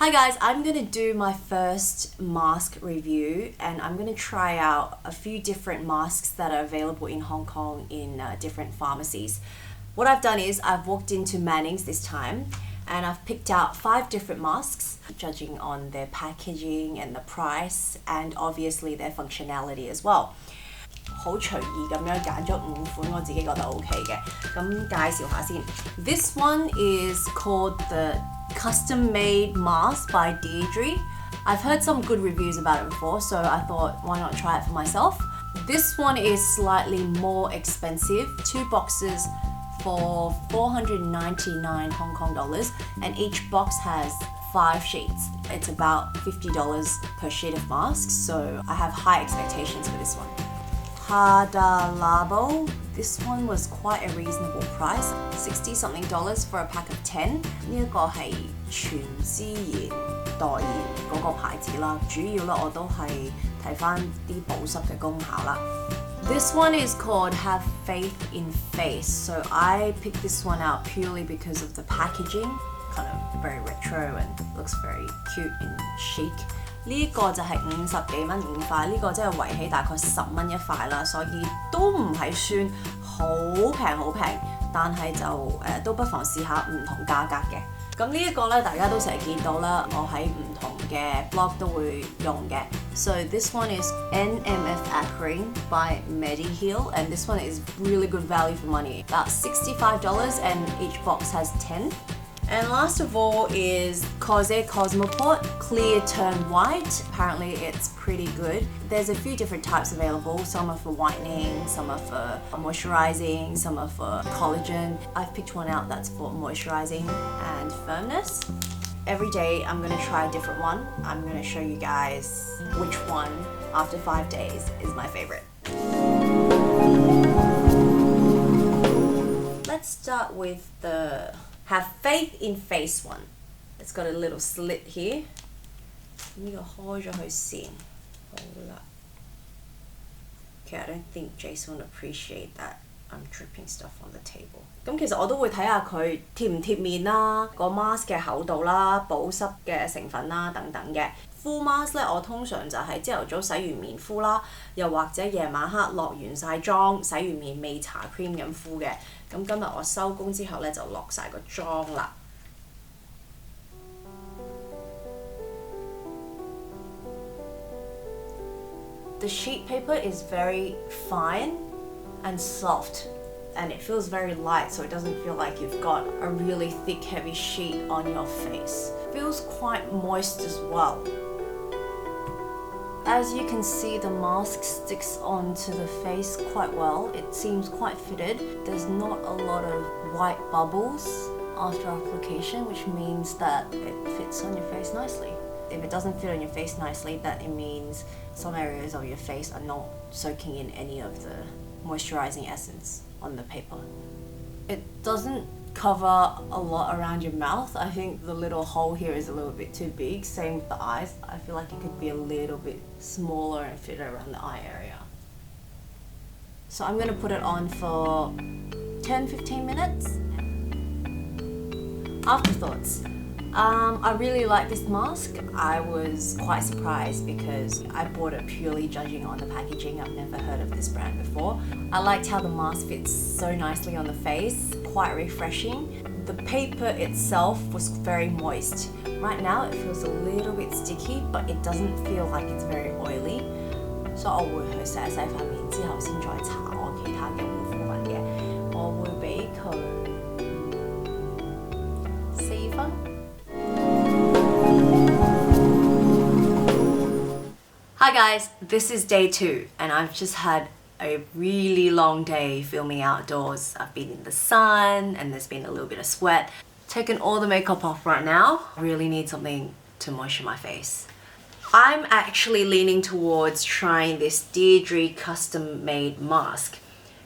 Hi guys, I'm going to do my first mask review and I'm going to try out a few different masks that are available in Hong Kong in different pharmacies. What I've done is I've walked into Manning's this time and I've picked out 5 different masks, judging on their packaging and the price and obviously their functionality as well. 好隨意咁樣揀咗5款我自己覺得 OK 嘅，咁介紹下先。This one is called the Custom Made Mask by Id3. I've heard some good reviews about it before, so I thought why not try it for myself. This one is slightly more expensive, 2 boxes for 499 Hong Kong dollars, and each box has 5 sheets. It's about $50 per sheet of masks, so I have high expectations for this one. Hada Labo. This one was quite a reasonable price, $60 something for a pack of 10. 呢一個係全資源代言嗰個牌子啦，主要咧我都係睇返啲保濕嘅功效啦。This one is called Have Faith in Face. So I picked this one out purely because of the packaging, kind of very retro and looks very cute and chic. 呢一個就係50幾蚊5塊，呢個即係圍起大概10蚊一塊啦，所以都唔係算好平，但係就都不妨試下唔同價格嘅。咁呢一個咧，大家都成日見到啦，我喺唔同嘅 blog 都會用嘅。So this one is NMF Acrylic by Mediheal, and this one is really good value for money. About $65 and each box has 10. And last of all is Cosé Cosmoport Clear Turn White. Apparently it's pretty good. There's a few different types available. Some are for whitening, some are for moisturizing, some are for collagen. I've picked one out that's for moisturizing and firmness. Every day I'm going to try a different one. I'm going to show you guys which one after 5 days is my favorite. Let's start with the Have Faith in Face one. It's got a little slit here. 呢個開咗佢先，好啦。Okay, I don't think Jason would appreciate that I'm dripping stuff on the table. 咁其實我都會睇下佢貼唔貼面啦，個 mask 嘅厚度啦，保濕嘅成分啦等等嘅。敷 mask 咧，我通常就係朝頭早洗完面敷啦，又或者夜晚黑落完晒妝，洗完面未搽 cream 咁敷嘅。咁今日我收工之後咧就落晒個妝啦。The sheet paper is very fine and soft, and it feels very light, so it doesn't feel like you've got a really thick, heavy sheet on your face. It feels quite moist as well. As you can see, the mask sticks onto the face quite well. It seems quite fitted. There's not a lot of white bubbles after application, which means that it fits on your face nicely. If it doesn't fit on your face nicely, that it means some areas of your face are not soaking in any of the moisturizing essence on the paper. It doesn't cover a lot around your mouth. I think the little hole here is a little bit too big. Same with the eyes. I feel like it could be a little bit smaller and fit around the eye area. So I'm going to put it on for 10-15 minutes. Afterthoughts. I really like this mask. I was quite surprised because I bought it purely judging on the packaging. I've never heard of this brand before. I liked how the mask fits so nicely on the face, quite refreshing. The paper itself was very moist. Right now it feels a little bit sticky, but it doesn't feel like it's very oily. So 我會去洗一洗塊面之後先再搽我其他嘅護膚品嘅。我會俾佢4分。Hi guys, this is day 2 and I've just had a really long day filming outdoors. I've been in the sun and there's been a little bit of sweat. Taken all the makeup off right now. I really need something to moisten my face. I'm actually leaning towards trying this Id3 custom made mask.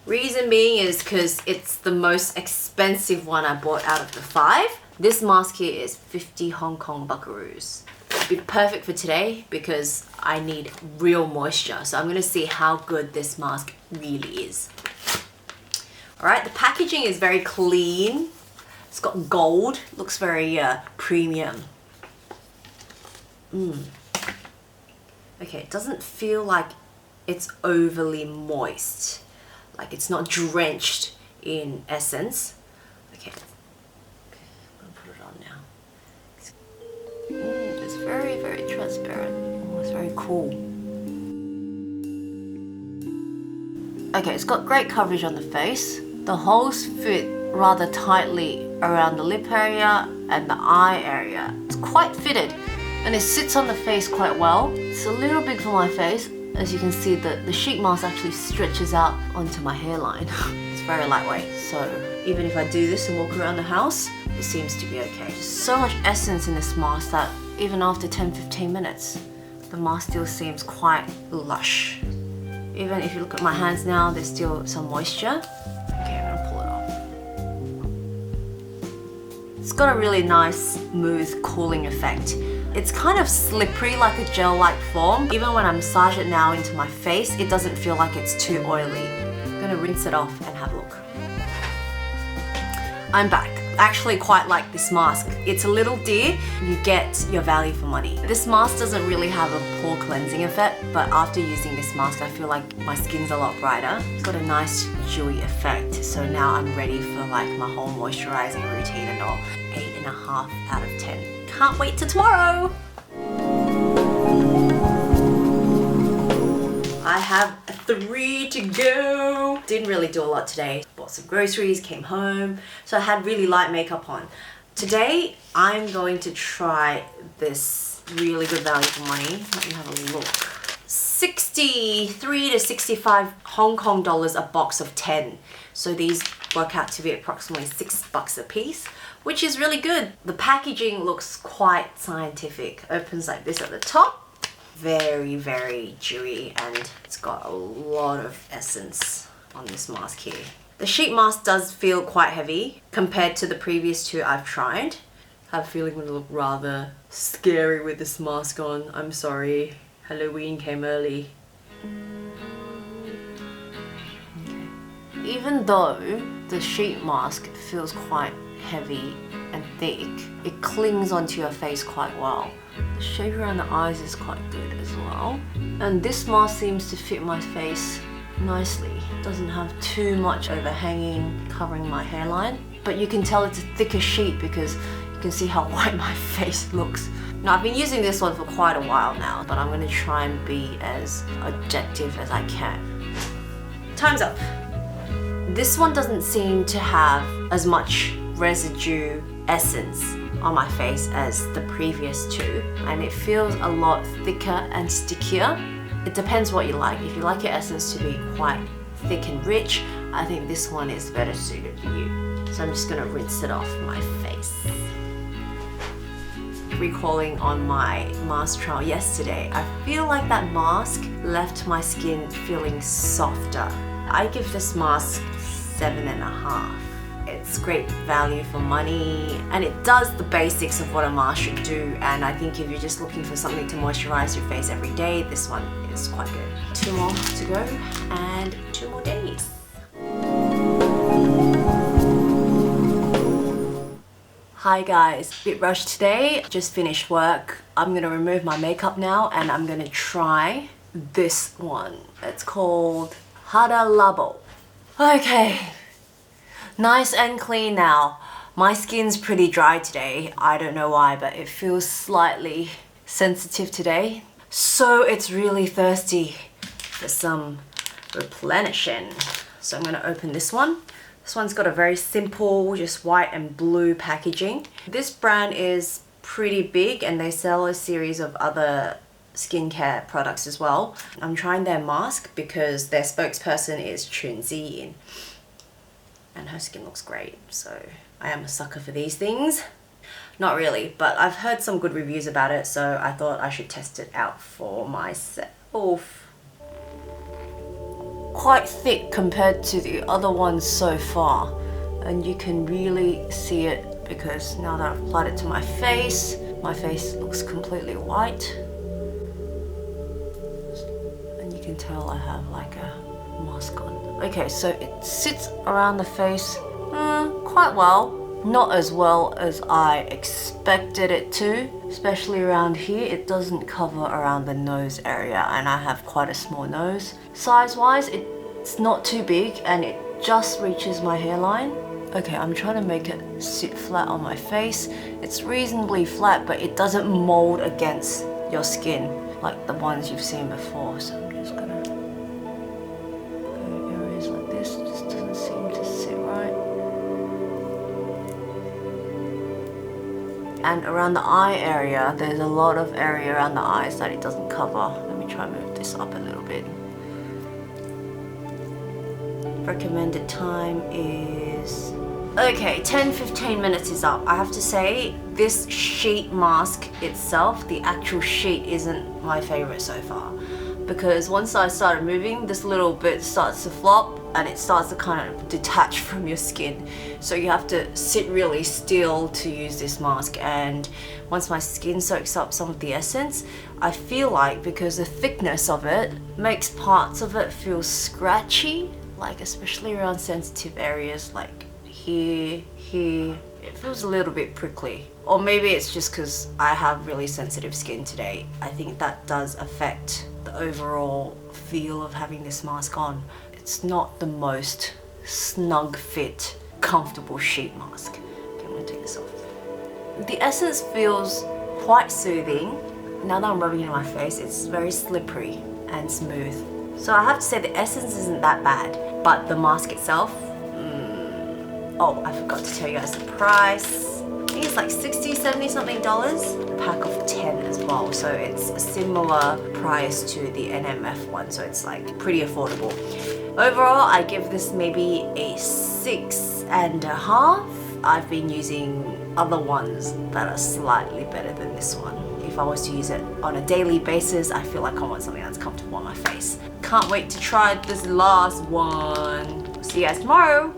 Reason being is because it's the most expensive one I bought out of the 5. This mask here is 50 Hong Kong buckaroos. It'd be perfect for today because I need real moisture. So I'm going to see how good this mask really is. Alright, the packaging is very clean. It's got gold, looks very premium. Okay, it doesn't feel like it's overly moist. Like it's not drenched in essence. Okay, I'm gonna put it on now. It's very, very transparent. Oh, it's very cool. Okay, it's got great coverage on the face. The holes fit rather tightly around the lip area and the eye area. It's quite fitted and it sits on the face quite well. It's a little big for my face. As you can see, the sheet mask actually stretches out onto my hairline. It's very lightweight, so even if I do this and walk around the house, it seems to be okay. There's so much essence in this mask that even after 10-15 minutes, the mask still seems quite lush. Even if you look at my hands now, there's still some moisture. Okay, I'm gonna pull it off. It's got a really nice, smooth, cooling effect. It's kind of slippery, like a gel-like form. Even when I massage it now into my face, it doesn't feel like it's too oily. I'm gonna rinse it off and have a look. I'm back. I actually quite like this mask. It's a little dear, you get your value for money. This mask doesn't really have a pore cleansing effect, but after using this mask, I feel like my skin's a lot brighter. It's got a nice dewy effect, so now I'm ready for like my whole moisturizing routine and all. 8.5 out of 10. Can't wait till tomorrow! I have 3 to go. Didn't really do a lot today. Bought some groceries, came home, so I had really light makeup on. Today, I'm going to try this really good value for money. Let me have a look. 63 to 65 Hong Kong dollars a box of 10. So these work out to be approximately $6 a piece, which is really good. The packaging looks quite scientific. Opens like this at the top. Very, very dewy, and it's got a lot of essence on this mask here. The sheet mask does feel quite heavy compared to the previous 2 I've tried. I have a feeling I'm gonna look rather scary with this mask on. I'm sorry, Halloween came early. Okay. Even though the sheet mask feels quite heavy and thick, it clings onto your face quite well. The shape around the eyes is quite good as well. And this mask seems to fit my face nicely. It doesn't have too much overhanging covering my hairline. But you can tell it's a thicker sheet because you can see how white my face looks. Now I've been using this one for quite a while now, but I'm going to try and be as objective as I can. Time's up. This one doesn't seem to have as much residue essence on my face as the previous 2, and it feels a lot thicker and stickier. It depends what you like. If you like your essence to be quite thick and rich, I think this one is better suited for you. So I'm just gonna rinse it off my face. Recalling on my mask trial yesterday, I feel like that mask left my skin feeling softer. I give this mask 7.5. It's great value for money, and it does the basics of what a mask should do, and I think if you're just looking for something to moisturize your face every day, this one is quite good. 2 more to go and 2 more days. Hi guys, bit rushed today, just finished work. I'm gonna remove my makeup now and I'm gonna try this one. It's called Hada Labo. Okay. Nice and clean now. My skin's pretty dry today. I don't know why, but it feels slightly sensitive today. So it's really thirsty for some replenishing. So I'm gonna open this one. This one's got a very simple, just white and blue packaging. This brand is pretty big and they sell a series of other skincare products as well. I'm trying their mask because their spokesperson is Chun Ziyin. And her skin looks great, so I am a sucker for these things. Not really, but I've heard some good reviews about it, so I thought I should test it out for myself. Quite thick compared to the other ones so far, and you can really see it because now that I've applied it to my face looks completely white. And you can tell I have like a mask on. Okay, so it sits around the face quite well. Not as well as I expected it to. especially around here. It doesn't cover around the nose area, and I have quite a small nose. Size-wise, it's not too big, and it just reaches my hairline. Okay, I'm trying to make it sit flat on my face. It's reasonably flat, but it doesn't mold against your skin like the ones you've seen before. So I'm just gonna go areas like this. It just doesn't seem to sit right. And around the eye area, there's a lot of area around the eyes that it doesn't cover. Let me try and move this up a little bit. Recommended time is... okay, 10-15 minutes is up. I have to say, this sheet mask itself, the actual sheet, isn't my favorite so far. Because once I started moving, this little bit starts to flop and it starts to kind of detach from your skin. So you have to sit really still to use this mask. And once my skin soaks up some of the essence, I feel like, because the thickness of it makes parts of it feel scratchy, like especially around sensitive areas like here, it feels a little bit prickly. Or maybe it's just because I have really sensitive skin today. I think that does affect the overall feel of having this mask on. It's not the most snug fit, comfortable sheet mask. Okay, I'm gonna take this off. The essence feels quite soothing. Now that I'm rubbing it on my face, it's very slippery and smooth. So I have to say the essence isn't that bad, but the mask itself, oh, I forgot to tell you guys the price. I think it's like $60, $70 something dollars. A pack of 10 as well. So it's a similar price to the NMF one. So it's like pretty affordable. Overall, I give this maybe a 6.5. I've been using other ones that are slightly better than this one. If I was to use it on a daily basis, I feel like I want something that's comfortable on my face. Can't wait to try this last one. See you guys tomorrow.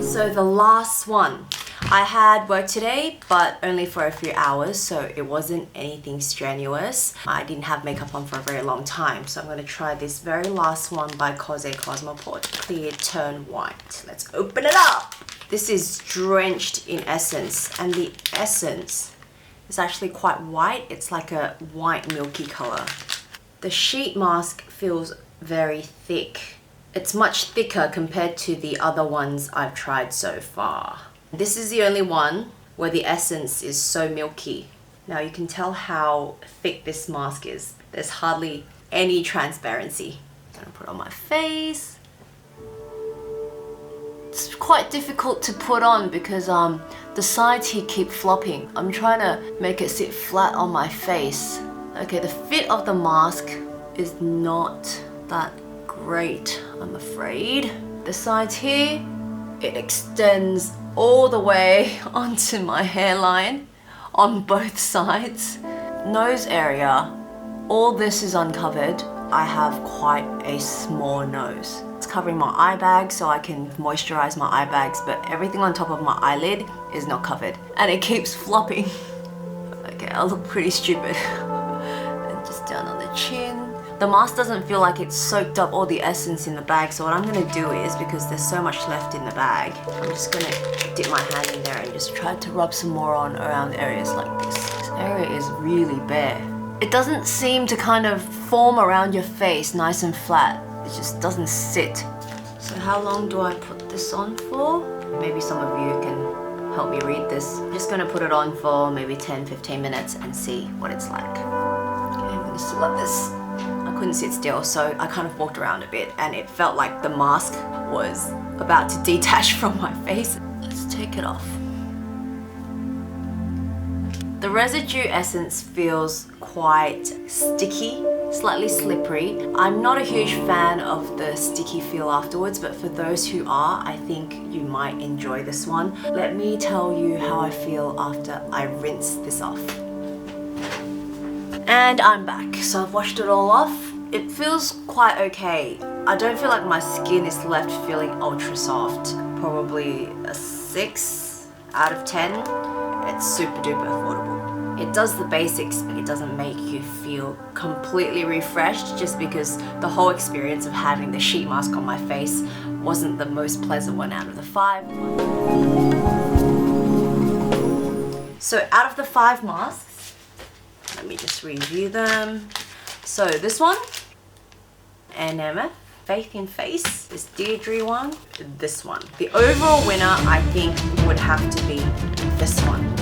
So the last one. I had work today, but only for a few hours, so it wasn't anything strenuous. I didn't have makeup on for a very long time, so I'm going to try this very last one by Cosé Cosmoport, Clear Turn White. Let's open it up! This is drenched in essence, and the essence is actually quite white. It's like a white milky color. The sheet mask feels very thick. It's much thicker compared to the other ones I've tried so far. This is the only one where the essence is so milky. Now you can tell how thick this mask is. There's hardly any transparency. I'm gonna put it on my face. It's quite difficult to put on because the sides here keep flopping. I'm trying to make it sit flat on my face. Okay, the fit of the mask is not that great, I'm afraid. The sides here, it extends all the way onto my hairline on both sides. Nose area, all this is uncovered. I have quite a small nose. It's covering my eye bag so I can moisturize my eye bags, but everything on top of my eyelid is not covered. And it keeps flopping. Okay, I look pretty stupid. And just down on the chin. The mask doesn't feel like it's soaked up all the essence in the bag, so what I'm gonna do is, because there's so much left in the bag, I'm just gonna dip my hand in there and just try to rub some more on around areas like this. This area is really bare. It doesn't seem to kind of form around your face nice and flat. It just doesn't sit. So how long do I put this on for? Maybe some of you can help me read this. I'm just gonna put it on for maybe 10-15 minutes and see what it's like. Okay, I'm gonna still like this. I couldn't sit still, so I kind of walked around a bit and it felt like the mask was about to detach from my face. Let's take it off. The residue essence feels quite sticky, slightly slippery. I'm not a huge fan of the sticky feel afterwards, but for those who are, I think you might enjoy this one. Let me tell you how I feel after I rinse this off. And I'm back. So I've washed it all off. It feels quite okay. I don't feel like my skin is left feeling ultra soft. Probably a 6 out of 10. It's super duper affordable. It does the basics, but it doesn't make you feel completely refreshed, just because the whole experience of having the sheet mask on my face wasn't the most pleasant one out of the 5. So out of the 5 masks, let me just review them. So this one, NMF, Faith in Face, this Deirdre one, this one. The overall winner, I think, would have to be this one.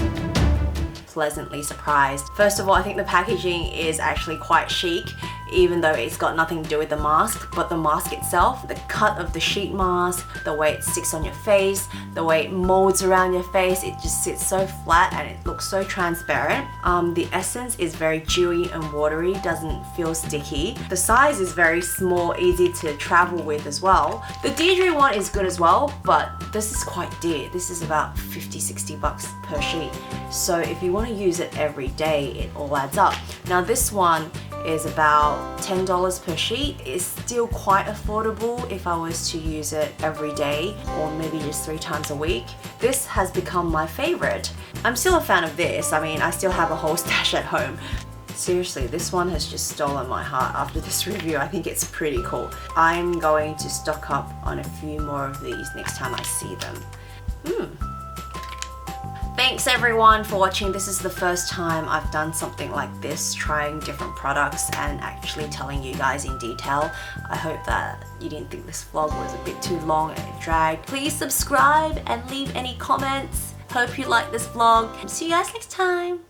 Pleasantly surprised. First of all, I think the packaging is actually quite chic, even though it's got nothing to do with the mask, but the mask itself, the cut of the sheet mask, the way it sticks on your face, the way it molds around your face, it just sits so flat and it looks so transparent. The essence is very dewy and watery, doesn't feel sticky. The size is very small, easy to travel with as well. The Deirdre one is good as well, but this is quite dear. This is about 50-60 bucks per sheet. So if you want to use it every day, it all adds up. Now this one is about $10 per sheet. It's still quite affordable if I was to use it every day or maybe just 3 times a week. This has become my favorite. I'm still a fan of this. I mean, I still have a whole stash at home. Seriously, this one has just stolen my heart after this review. I think it's pretty cool. I'm going to stock up on a few more of these next time I see them. Thanks everyone for watching. This is the first time I've done something like this, trying different products and actually telling you guys in detail. I hope that you didn't think this vlog was a bit too long and it dragged. Please subscribe and leave any comments. Hope you like this vlog. See you guys next time.